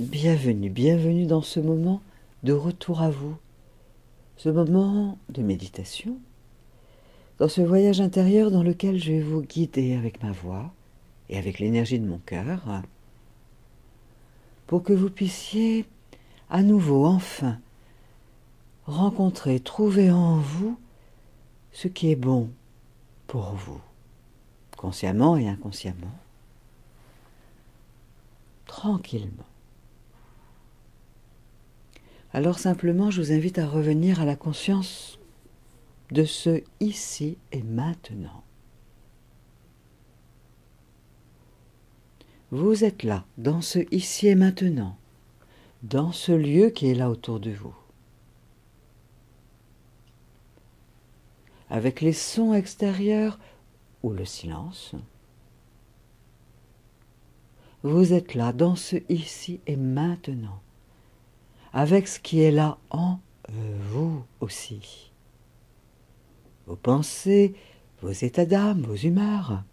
Bienvenue, bienvenue dans ce moment de retour à vous, ce moment de méditation, dans ce voyage intérieur dans lequel je vais vous guider avec ma voix et avec l'énergie de mon cœur, pour que vous puissiez à nouveau, enfin, rencontrer, trouver en vous ce qui est bon pour vous, consciemment et inconsciemment, tranquillement. Alors simplement, je vous invite à revenir à la conscience de ce ici et maintenant. Vous êtes là, dans ce ici et maintenant, dans ce lieu qui est là autour de vous. Avec les sons extérieurs ou le silence, vous êtes là, dans ce ici et maintenant, avec ce qui est là en vous aussi. Vos pensées, vos états d'âme, vos humeurs,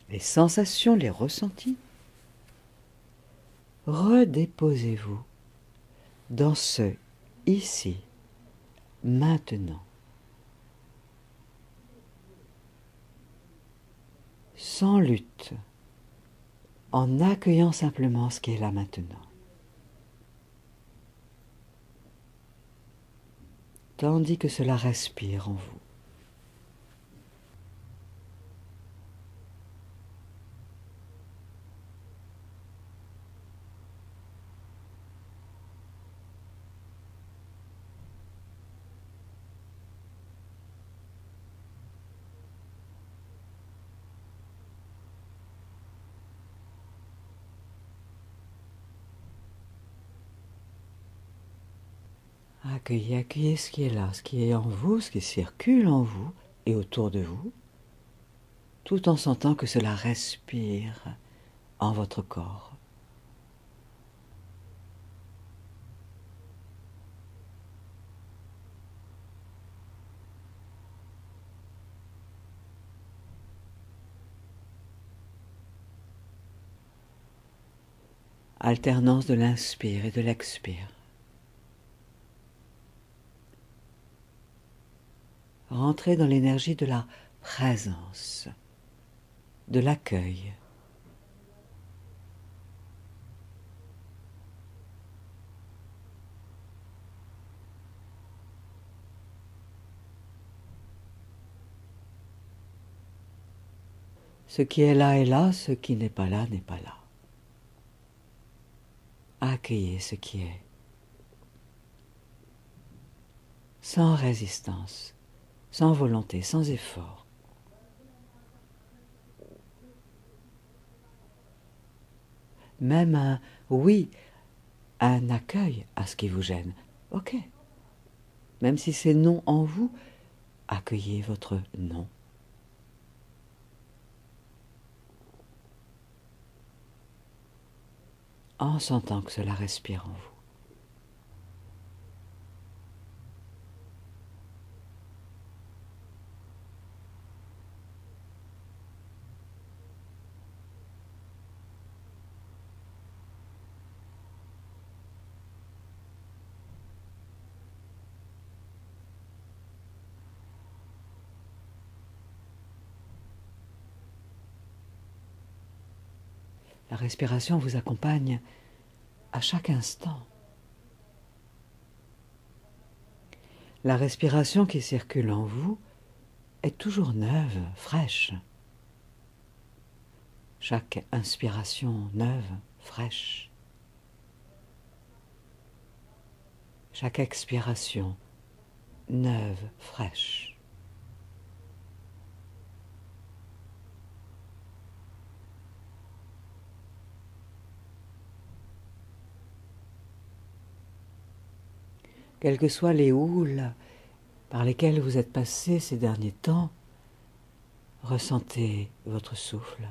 les sensations, les ressentis. Redéposez-vous dans ce ici, maintenant, sans lutte, en accueillant simplement ce qui est là maintenant. Tandis que cela respire en vous. Accueillez, accueillez ce qui est là, ce qui est en vous, ce qui circule en vous et autour de vous, tout en sentant que cela respire en votre corps. Alternance de l'inspire et de l'expire. Rentrez dans l'énergie de la présence, de l'accueil. Ce qui est là, ce qui n'est pas là n'est pas là. Accueillez ce qui est, sans résistance, sans volonté, sans effort. Même un oui, un accueil à ce qui vous gêne. Ok. Même si c'est non en vous, accueillez votre non. En sentant que cela respire en vous. La respiration vous accompagne à chaque instant. La respiration qui circule en vous est toujours neuve, fraîche. Chaque inspiration neuve, fraîche. Chaque expiration neuve, fraîche. Quelles que soient les houles par lesquelles vous êtes passé ces derniers temps, ressentez votre souffle.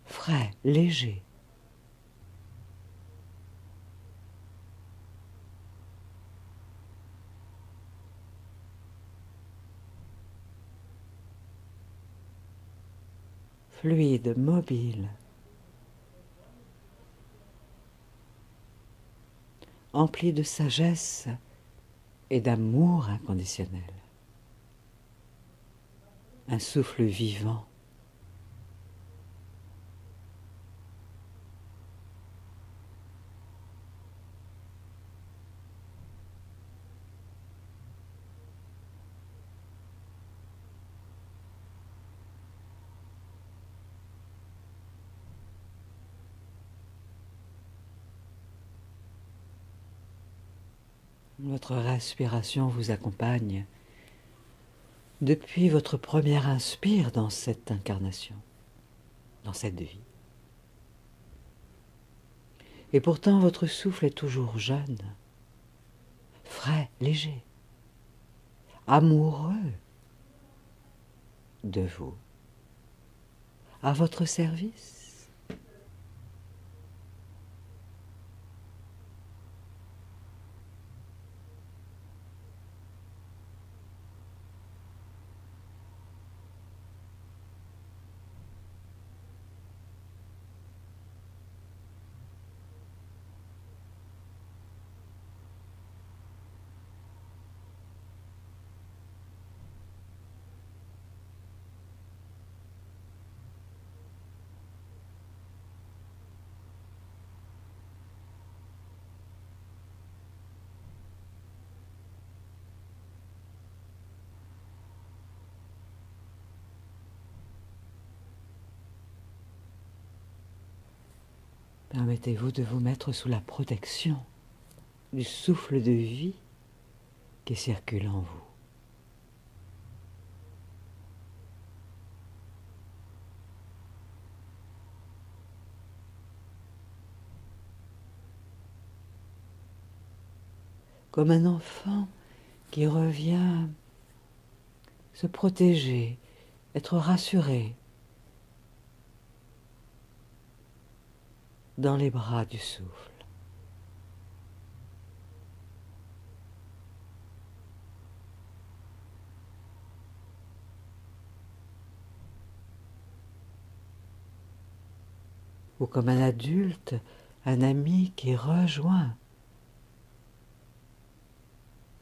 Frais, léger. Fluide, mobile. empli de sagesse et d'amour inconditionnel. Un souffle vivant. Votre respiration vous accompagne depuis votre première inspire dans cette incarnation, dans cette vie. Et pourtant votre souffle est toujours jeune, frais, léger, amoureux de vous, à votre service. Permettez-vous de vous mettre sous la protection du souffle de vie qui circule en vous. Comme un enfant qui revient se protéger, être rassuré dans les bras du souffle. Ou comme un adulte, un ami qui rejoint.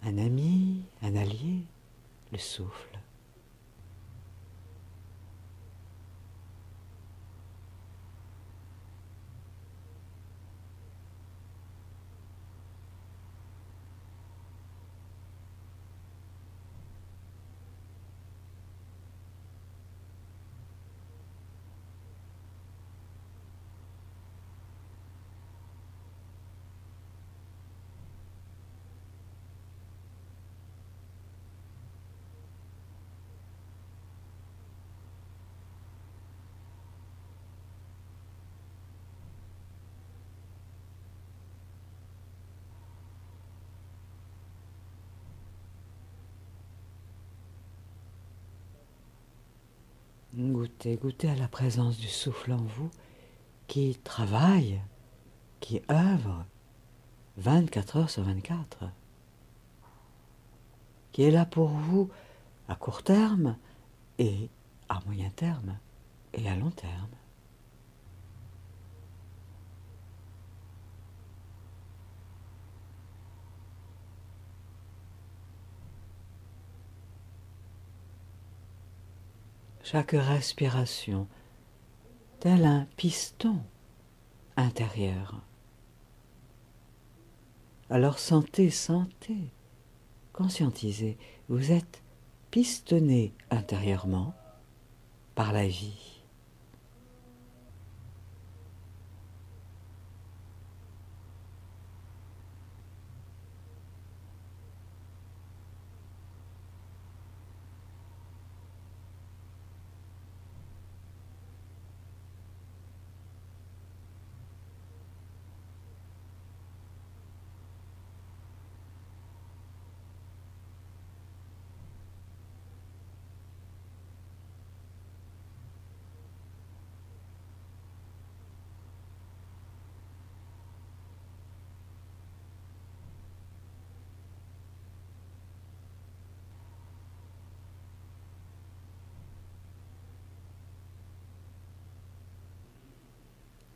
Un ami, un allié, le souffle. Goûtez, goûtez à la présence du souffle en vous qui travaille, qui œuvre 24 heures sur 24, qui est là pour vous à court terme et à moyen terme et à long terme. Chaque respiration, tel un piston intérieur. Alors sentez, sentez, conscientisez, vous êtes pistonné intérieurement par la vie.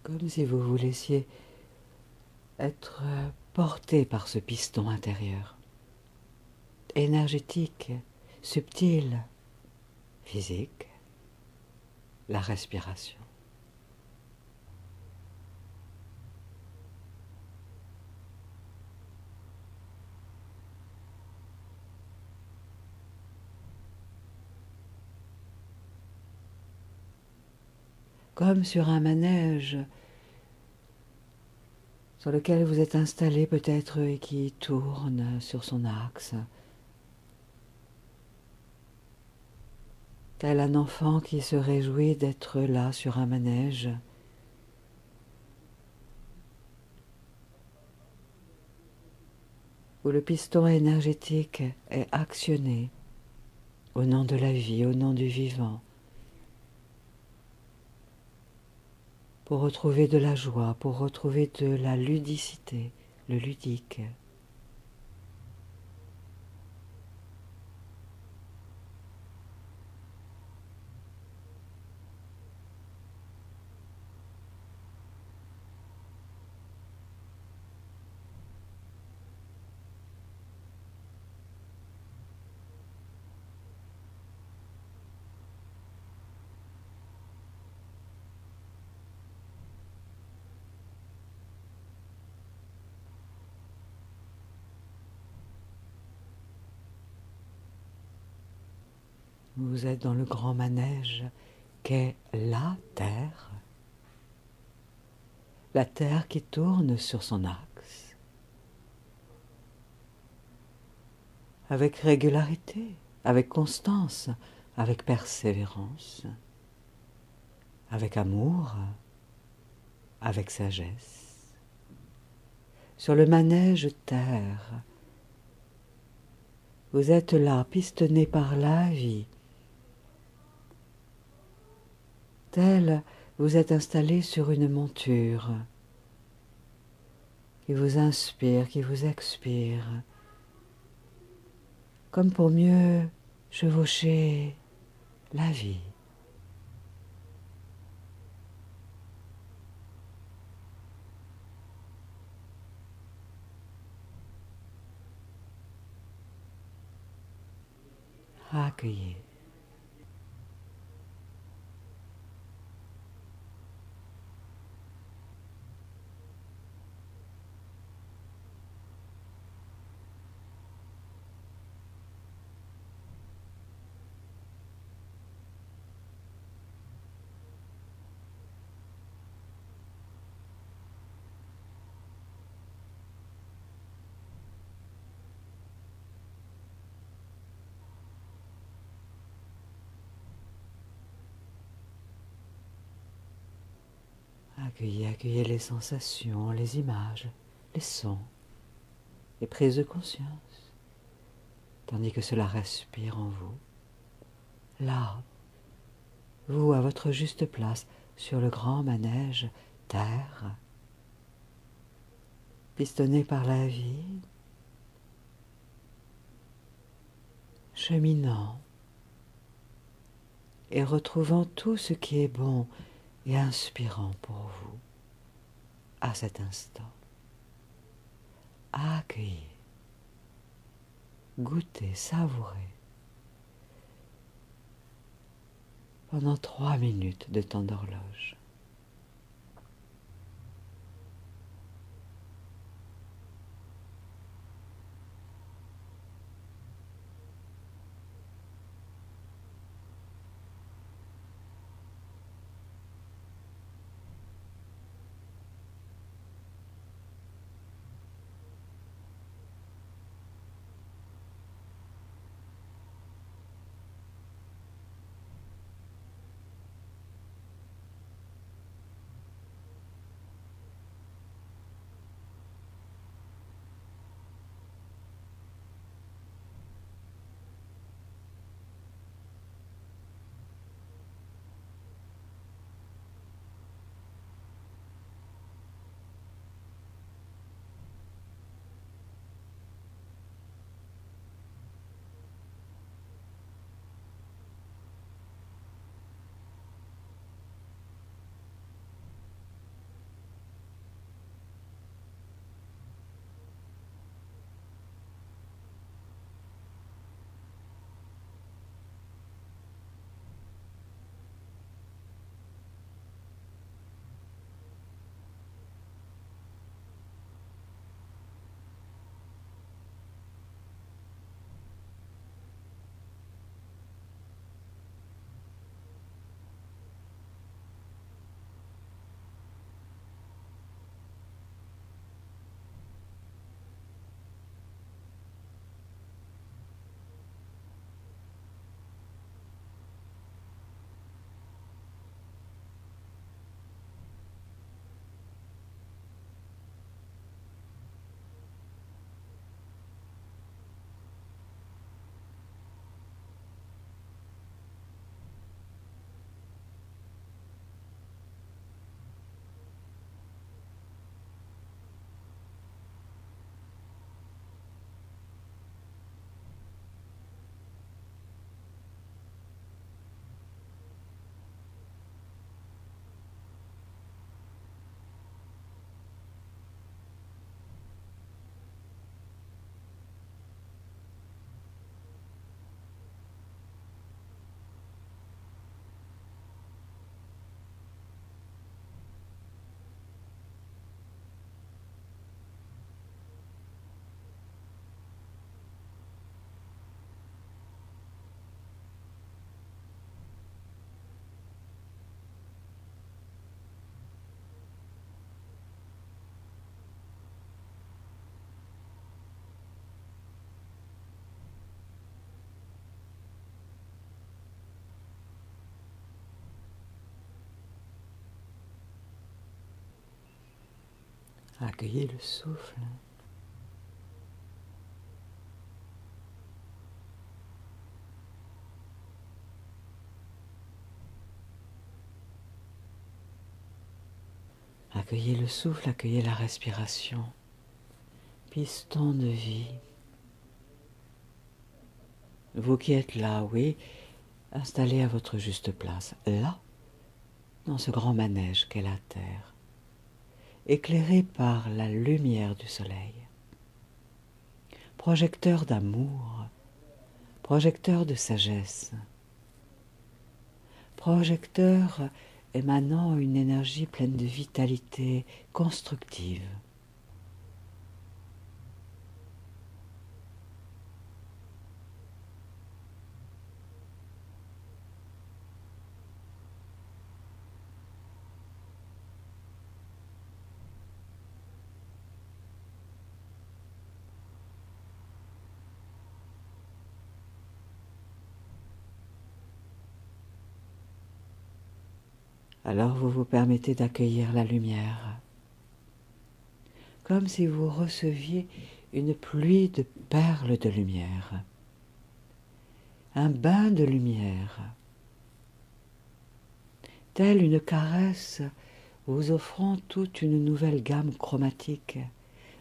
Comme si vous vous laissiez être porté par ce piston intérieur, énergétique, subtil, physique, la respiration. Comme sur un manège sur lequel vous êtes installé peut-être et qui tourne sur son axe, tel un enfant qui se réjouit d'être là sur un manège, où le piston énergétique est actionné au nom de la vie, au nom du vivant, pour retrouver de la joie, pour retrouver de la ludicité, le ludique. Vous êtes dans le grand manège qu'est la Terre qui tourne sur son axe, avec régularité, avec constance, avec persévérance, avec amour, avec sagesse. Sur le manège Terre, vous êtes là, pistonné par la vie. Tel, vous êtes installé sur une monture qui vous inspire, qui vous expire, comme pour mieux chevaucher la vie. Accueillez. Accueillez les sensations, les images, les sons, les prises de conscience, tandis que cela respire en vous. Là, vous à votre juste place sur le grand manège Terre, pistonné par la vie, cheminant et retrouvant tout ce qui est bon et inspirant pour vous à cet instant. Accueillez, goûtez, savourez pendant 3 minutes de temps d'horloge. Accueillez le souffle. Accueillez le souffle, accueillez la respiration. Piston de vie. Vous qui êtes là, oui, installé à votre juste place, là, dans ce grand manège qu'est la Terre, éclairé par la lumière du soleil, projecteur d'amour, projecteur de sagesse, projecteur émanant une énergie pleine de vitalité constructive. Alors vous vous permettez d'accueillir la lumière, comme si vous receviez une pluie de perles de lumière, un bain de lumière, telle une caresse vous offrant toute une nouvelle gamme chromatique,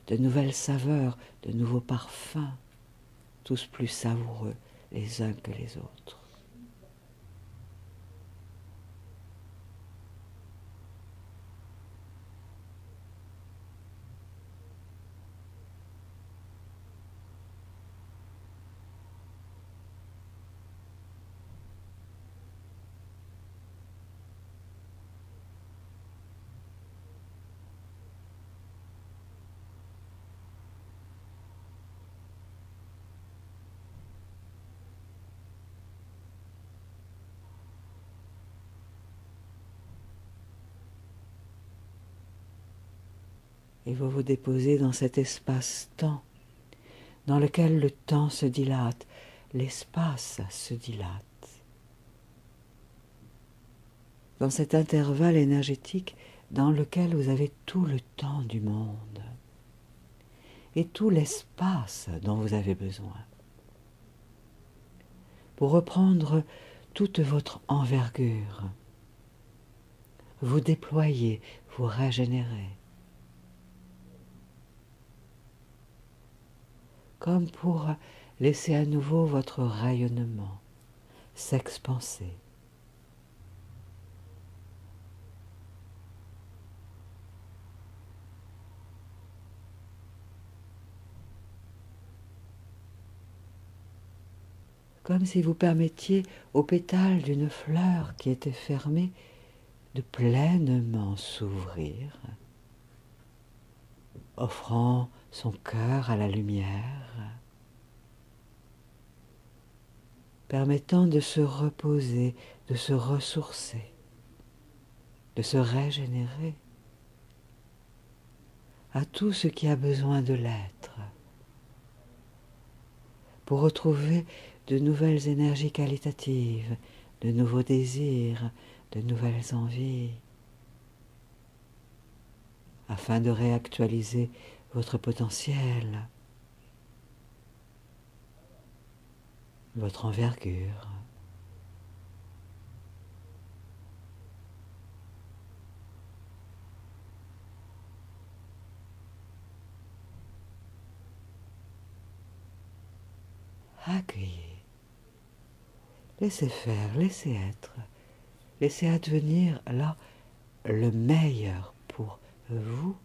de nouvelles saveurs, de nouveaux parfums, tous plus savoureux les uns que les autres. Et vous vous déposez dans cet espace-temps, dans lequel le temps se dilate, l'espace se dilate. Dans cet intervalle énergétique dans lequel vous avez tout le temps du monde et tout l'espace dont vous avez besoin pour reprendre toute votre envergure, vous déployer, vous régénérer, comme pour laisser à nouveau votre rayonnement s'expanser. Comme si vous permettiez aux pétales d'une fleur qui était fermée de pleinement s'ouvrir, offrant son cœur à la lumière, permettant de se reposer, de se ressourcer, de se régénérer à tout ce qui a besoin de l'être, pour retrouver de nouvelles énergies qualitatives, de nouveaux désirs, de nouvelles envies, afin de réactualiser votre potentiel, votre envergure. Accueillez, laissez faire, laissez être, laissez advenir là le meilleur pour vous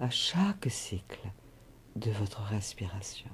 à chaque cycle de votre respiration.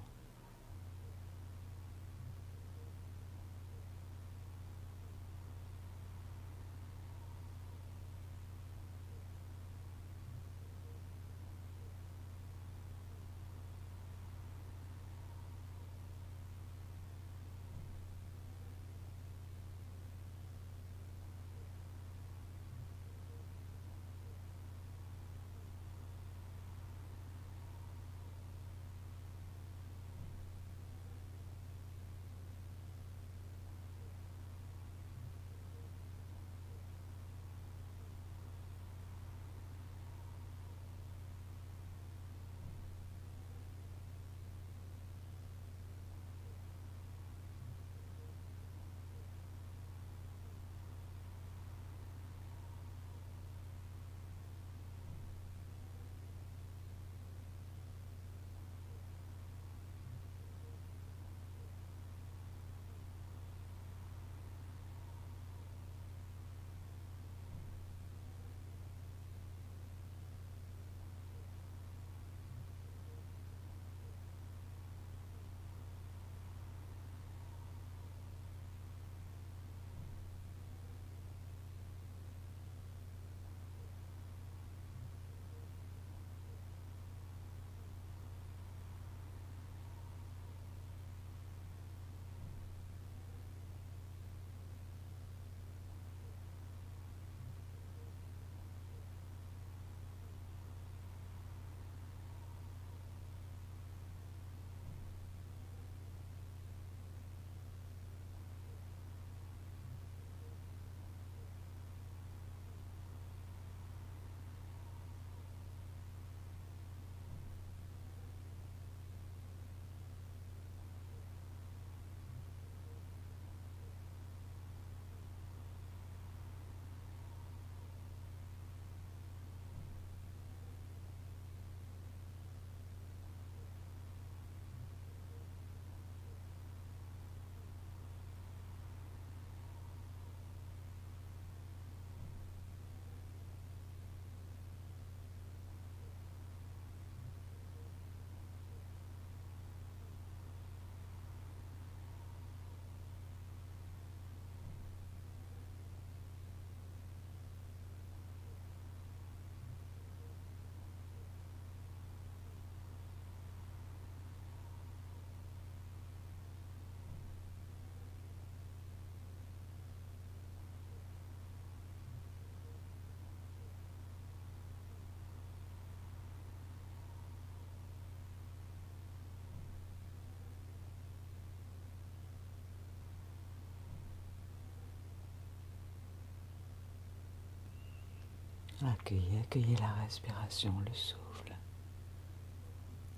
Accueillez la respiration, le souffle.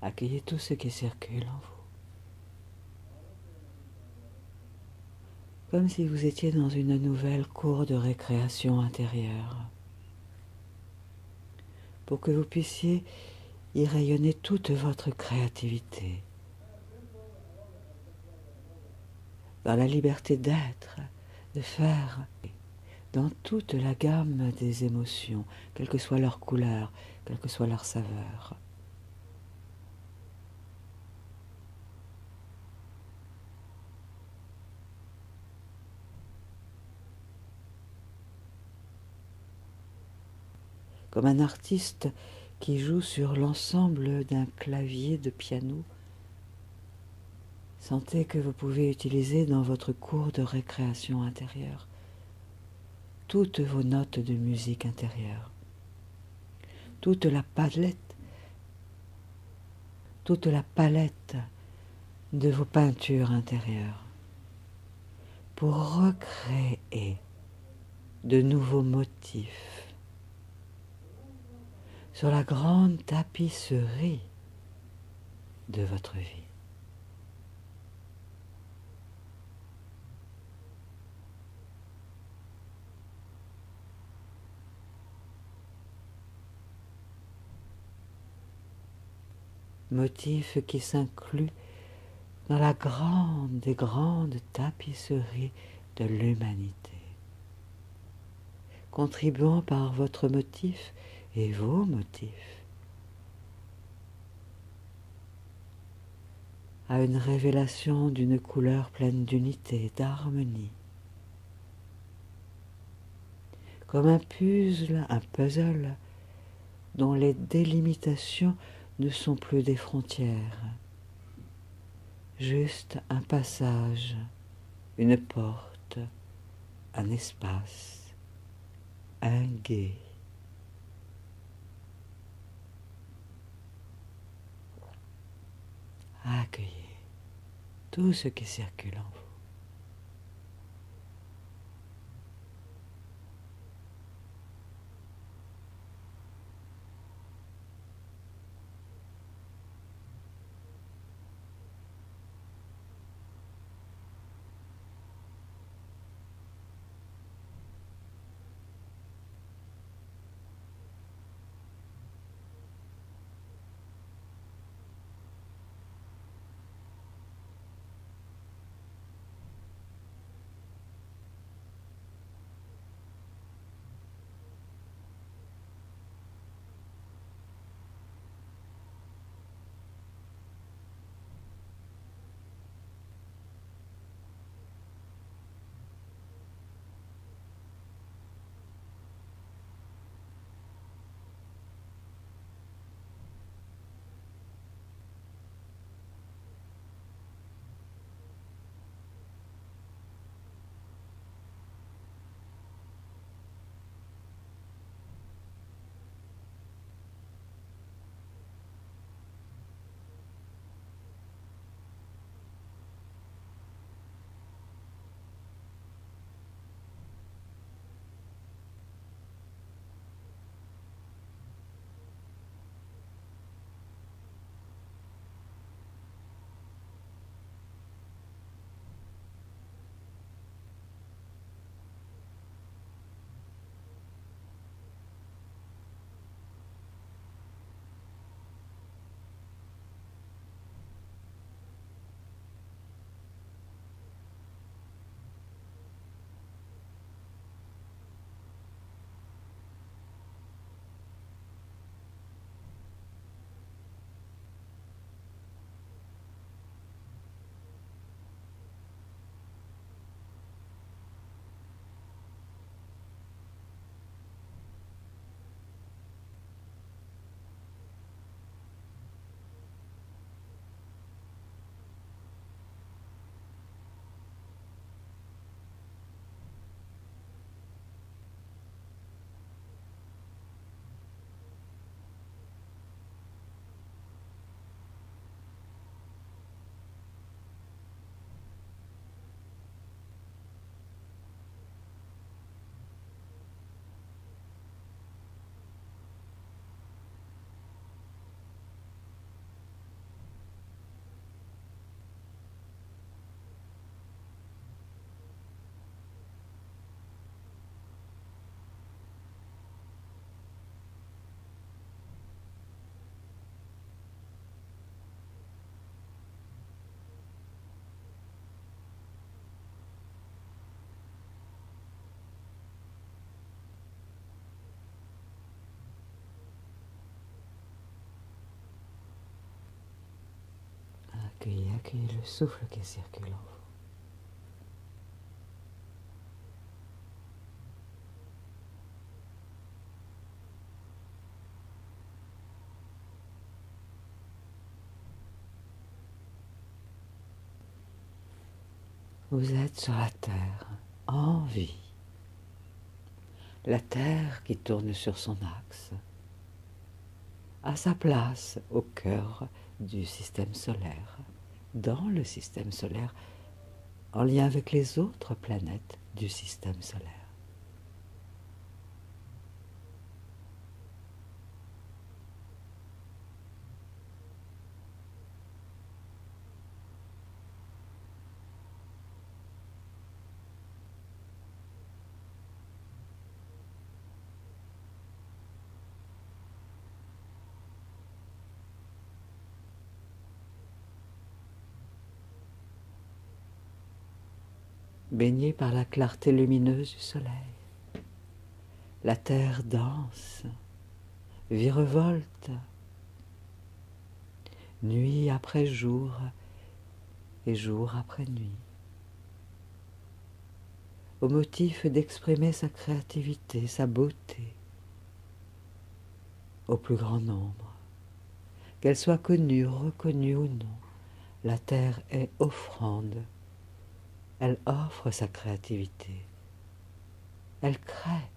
Accueillez tout ce qui circule en vous. Comme si vous étiez dans une nouvelle cour de récréation intérieure, pour que vous puissiez y rayonner toute votre créativité, dans la liberté d'être, de faire, dans toute la gamme des émotions, quelle que soit leur couleur, quelle que soit leur saveur. Comme un artiste qui joue sur l'ensemble d'un clavier de piano, sentez que vous pouvez utiliser dans votre cours de récréation intérieure toutes vos notes de musique intérieure, toute la palette de vos peintures intérieures, pour recréer de nouveaux motifs sur la grande tapisserie de votre vie. Motifs qui s'incluent dans la grande des grandes tapisseries de l'humanité, contribuant par votre motif et vos motifs à une révélation d'une couleur pleine d'unité, d'harmonie, comme un puzzle dont les délimitations ne sont plus des frontières, juste un passage, une porte, un espace, un gué. Accueillez tout ce qui circule en vous. Accueillez, accueillez le souffle qui circule en vous. Vous êtes sur la Terre, en vie. La Terre qui tourne sur son axe, à sa place au cœur du système solaire, dans le système solaire, en lien avec les autres planètes du système solaire. Baignée par la clarté lumineuse du soleil, la terre danse, virevolte, nuit après jour et jour après nuit, au motif d'exprimer sa créativité, sa beauté, au plus grand nombre. Qu'elle soit connue, reconnue ou non, la terre est offrande. Elle offre sa créativité. Elle crée,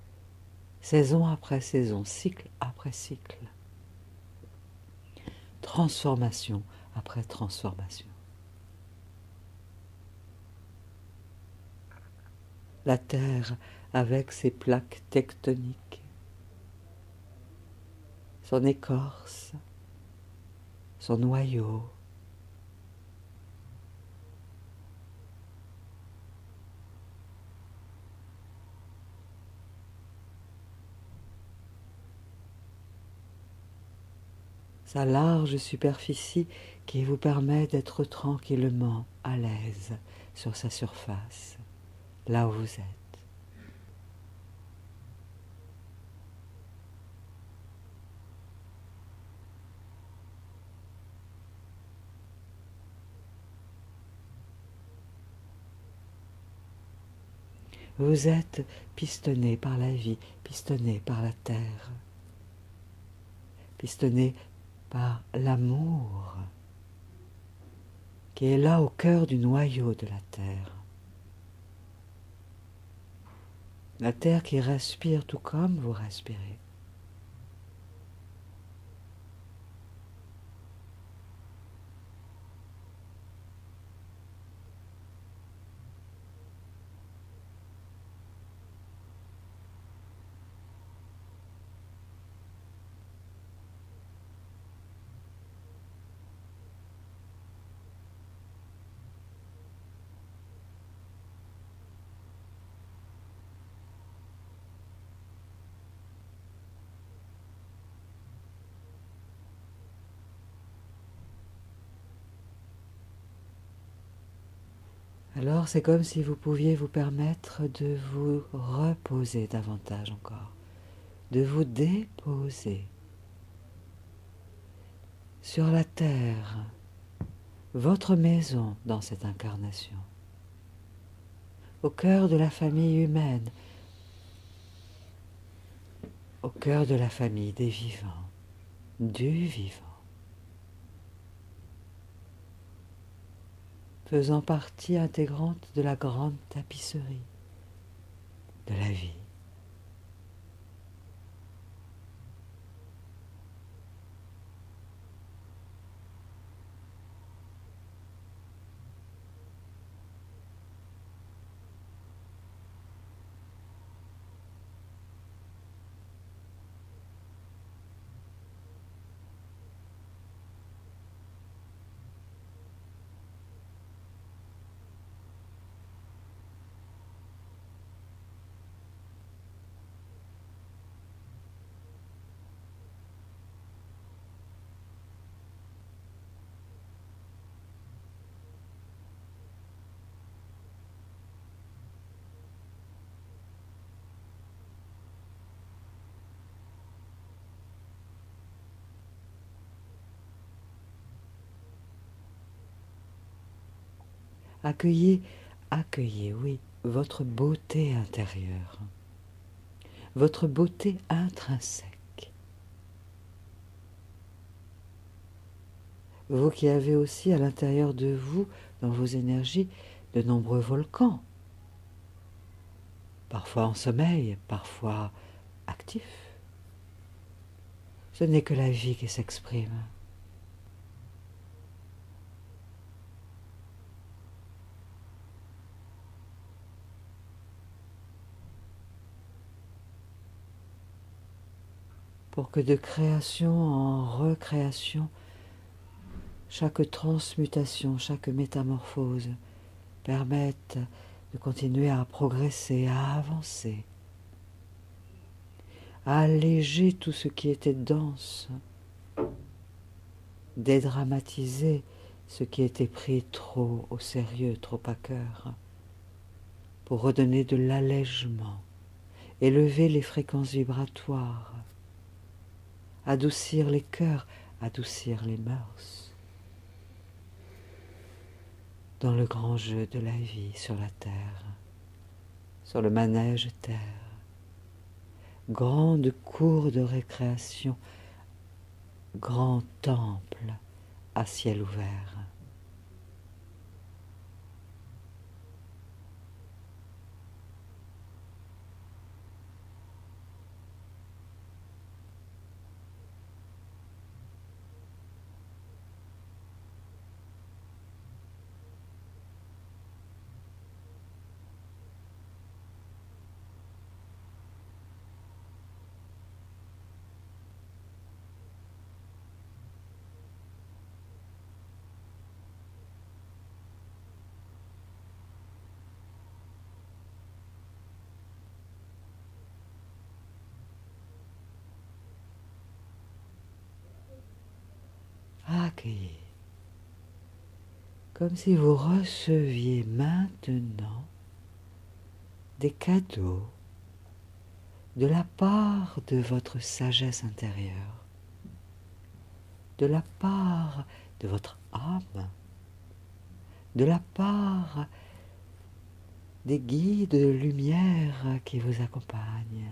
saison après saison, cycle après cycle. Transformation après transformation. La Terre avec ses plaques tectoniques, son écorce, son noyau, sa large superficie qui vous permet d'être tranquillement à l'aise sur sa surface, là où vous êtes. Vous êtes pistonné par la vie, pistonné par la terre, pistonné par l'amour qui est là au cœur du noyau de la terre. La terre qui respire tout comme vous respirez. Alors c'est comme si vous pouviez vous permettre de vous reposer davantage encore, de vous déposer sur la terre, votre maison dans cette incarnation, au cœur de la famille humaine, au cœur de la famille des vivants, du vivant, faisant partie intégrante de la grande tapisserie de la vie. Accueillez, accueillez, oui, votre beauté intérieure, votre beauté intrinsèque. Vous qui avez aussi à l'intérieur de vous, dans vos énergies, de nombreux volcans, parfois en sommeil, parfois actifs. Ce n'est que la vie qui s'exprime. Pour que de création en recréation, chaque transmutation, chaque métamorphose permette de continuer à progresser, à avancer, à alléger tout ce qui était dense, dédramatiser ce qui était pris trop au sérieux, trop à cœur, pour redonner de l'allègement, élever les fréquences vibratoires, adoucir les cœurs, adoucir les mœurs, dans le grand jeu de la vie sur la terre, sur le manège terre, grande cour de récréation, grand temple à ciel ouvert. Accueillez, comme si vous receviez maintenant des cadeaux de la part de votre sagesse intérieure, de la part de votre âme, de la part des guides de lumière qui vous accompagnent.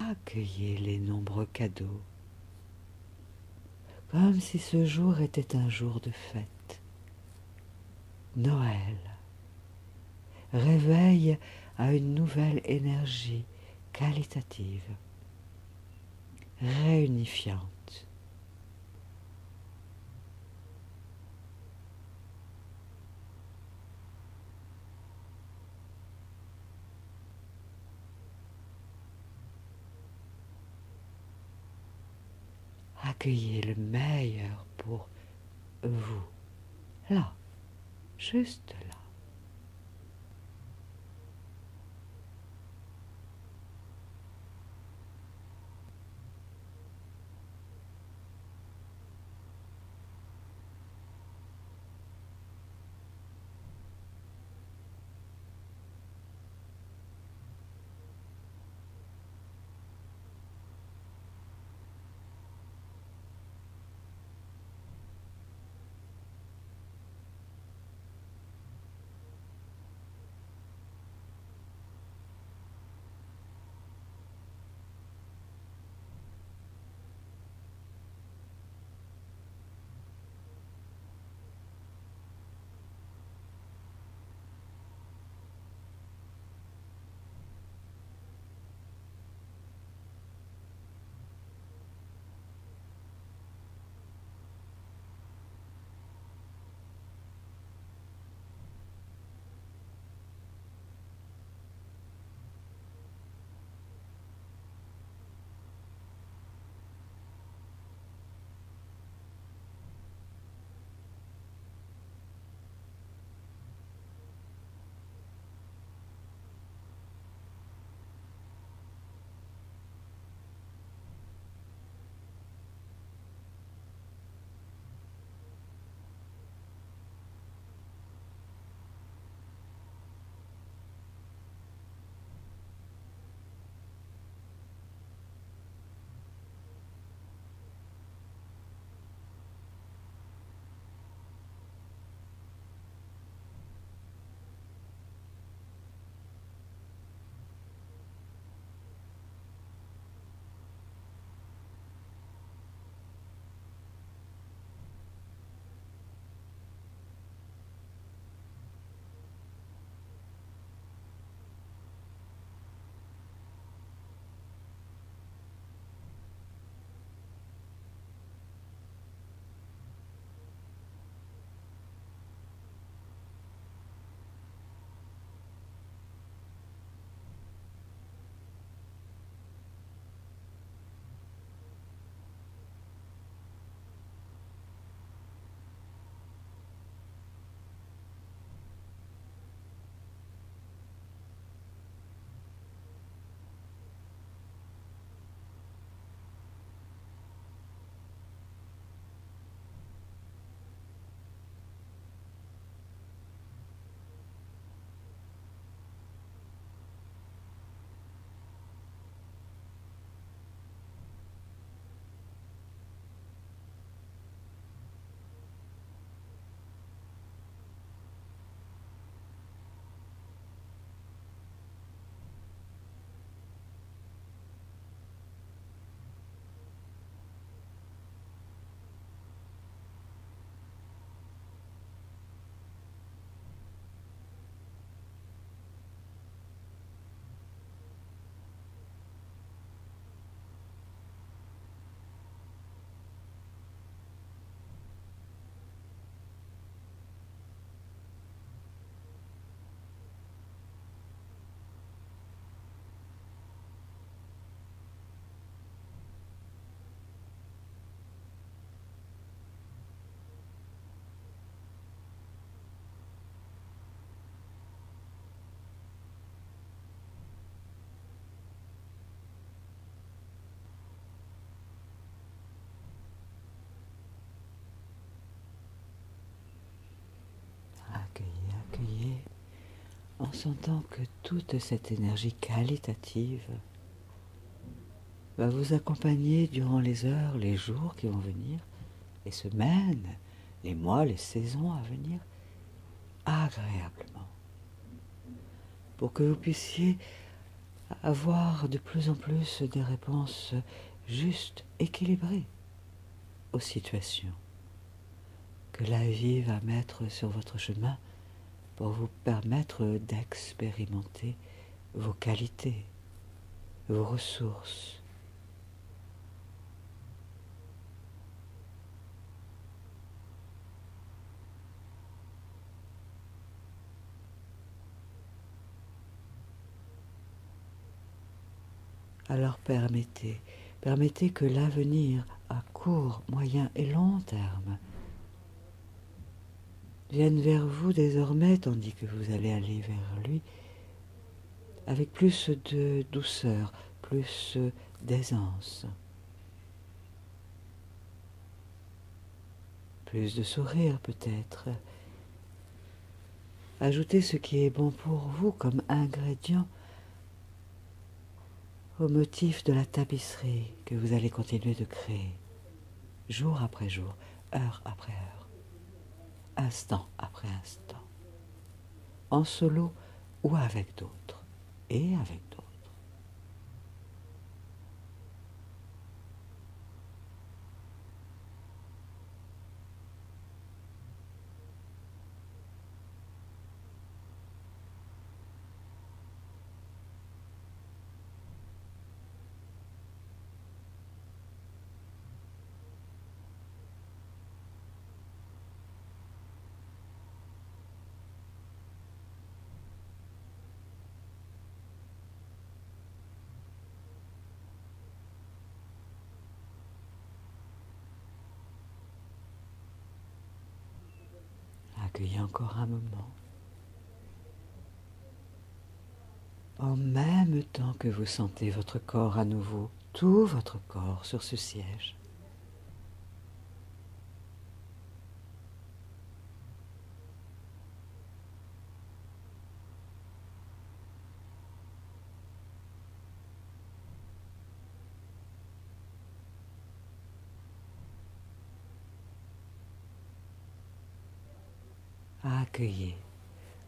Accueillez les nombreux cadeaux, comme si ce jour était un jour de fête. Noël, réveille à une nouvelle énergie qualitative, réunifiante. Accueillez le meilleur pour vous, là, juste là. sentant que toute cette énergie qualitative va vous accompagner durant les heures, les jours qui vont venir, les semaines, les mois, les saisons à venir, agréablement, pour que vous puissiez avoir de plus en plus des réponses justes, équilibrées aux situations que la vie va mettre sur votre chemin pour vous permettre d'expérimenter vos qualités, vos ressources. Alors permettez que l'avenir à court, moyen et long terme vienne vers vous désormais, tandis que vous allez aller vers lui avec plus de douceur, plus d'aisance, plus de sourire peut-être. Ajoutez ce qui est bon pour vous comme ingrédient au motif de la tapisserie que vous allez continuer de créer, jour après jour, heure après heure, instant après instant, en solo ou avec d'autres, et avec d'autres. Accueillez encore un moment. En même temps que vous sentez votre corps à nouveau, tout votre corps sur ce siège. Accueillez,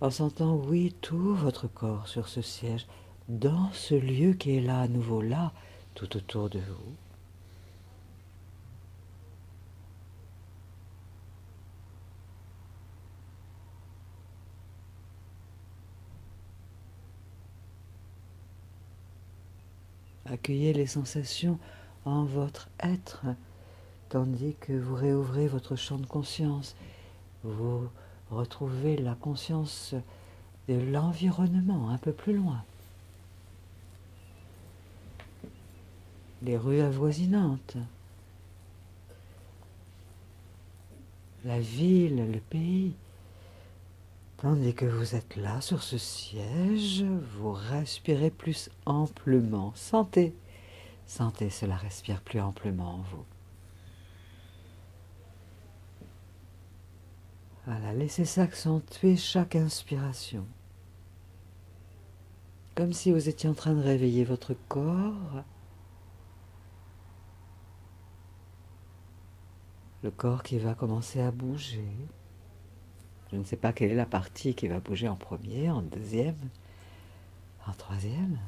en sentant, oui, tout votre corps sur ce siège, dans ce lieu qui est là, à nouveau là, tout autour de vous. Accueillez les sensations en votre être, tandis que vous réouvrez votre champ de conscience. Vous retrouvez la conscience de l'environnement un peu plus loin. Les rues avoisinantes, la ville, le pays. Tandis que vous êtes là sur ce siège, vous respirez plus amplement. Sentez, cela respire plus amplement en vous. Voilà, laissez s'accentuer chaque inspiration. Comme si vous étiez en train de réveiller votre corps. Le corps qui va commencer à bouger. Je ne sais pas quelle est la partie qui va bouger en premier, en deuxième, en troisième.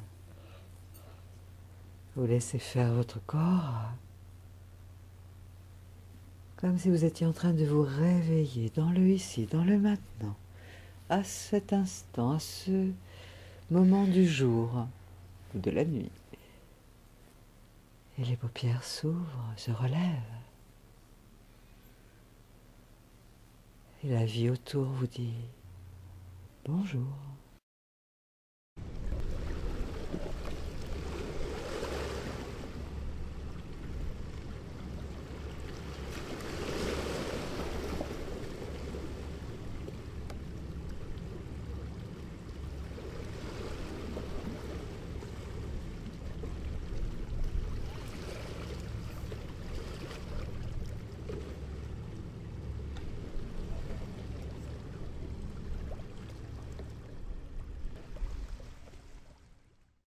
Vous laissez faire votre corps, comme si vous étiez en train de vous réveiller dans le ici, dans le maintenant, à cet instant, à ce moment du jour ou de la nuit. Et les paupières s'ouvrent, se relèvent. Et la vie autour vous dit bonjour.